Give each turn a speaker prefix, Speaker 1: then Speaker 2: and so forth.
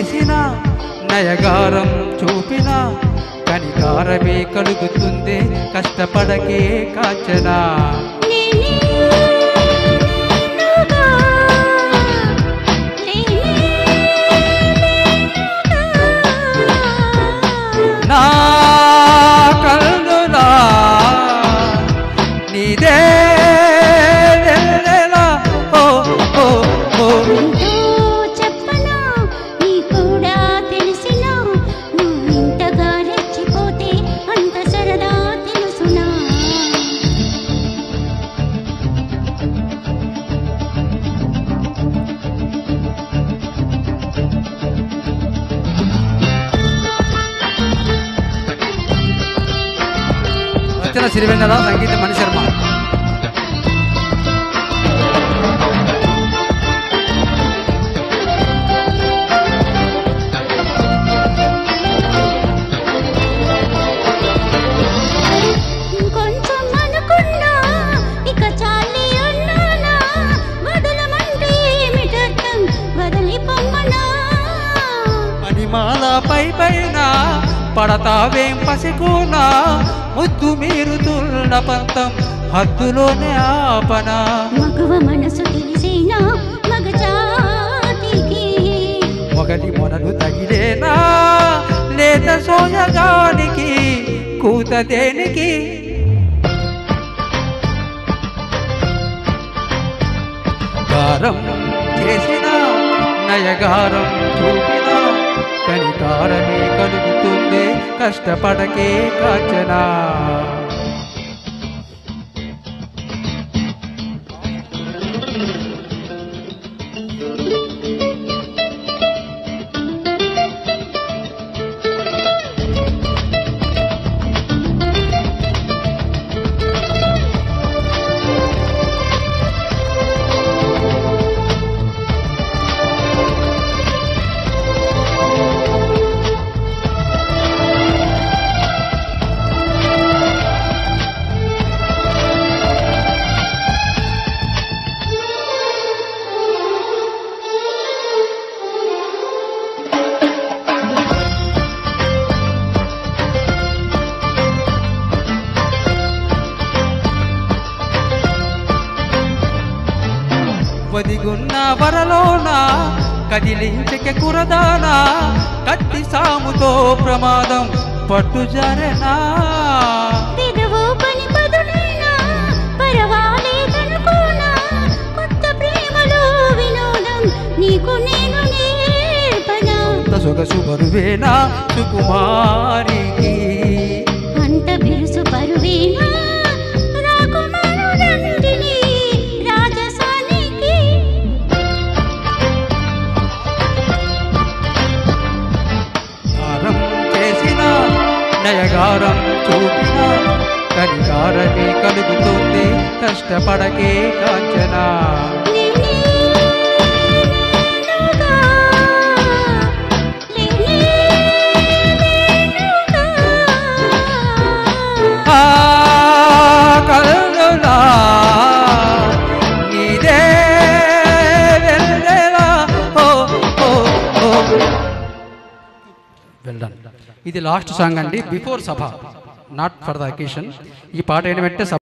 Speaker 1: చేసిన నయగారం చూపిన కనికారమే కలుగుతుంది కష్టపడకే కాంచనా నా కల్లులా నీదే ఓ ఓ ఓ
Speaker 2: చెప్పనా నీ కూడా తెలిసినా నువ్వు ఇంతగా రెచ్చిపోతే అంత సరదా తెలుసునా
Speaker 1: రచన సిరివెన్నెల సంగీతం మణిశర్మ
Speaker 2: కొంచెం అనుకున్నా ఇక చాలి అన్నానా వదలమంటే ఏమిటర్థం వదిలి పొమ్మనా
Speaker 1: మణిమాల పైన పడతావేం పసికోనా ముద్దు మీరుతున్న పంతం హద్దులోనే ఆపనా
Speaker 2: మగవ మనసు తెలిసేనా మగజాతికి
Speaker 1: మొగలి మొనలు తగిలేనా లేత సోయగానికి కూత దేనికి గారం చేసిన నయగారం చూపిన కనికారమే కలుగుతుంది కష్టపడకే కాంచనా వదిగున్న వరలోన కదిలించక కురదానా కత్తి సాముతో ప్రమాదం పట్టుజారెనా
Speaker 2: పెదవో పని బదులైనా పరవాలేదనుకోనా కొత్త ప్రేమలో వినోదం నీకు నేను నేర్పనా
Speaker 1: సొగసు బరువేనా సుకుమారికి
Speaker 2: అంత బిరుసు పరువేనా రాకుమారుడంటిని రాజసానికి
Speaker 1: గారం చేసిన నయగారం చూపిన కనికారమే కలుగుతుంది కష్టపడకే కాంచనా కల్లులా నీదే ఓ ఓ ఓ వెల్డన్. ఇది లాస్ట్ సాంగ్ అండి, before Sabha, not for the occasion. ఈ పాట ఏంటంటే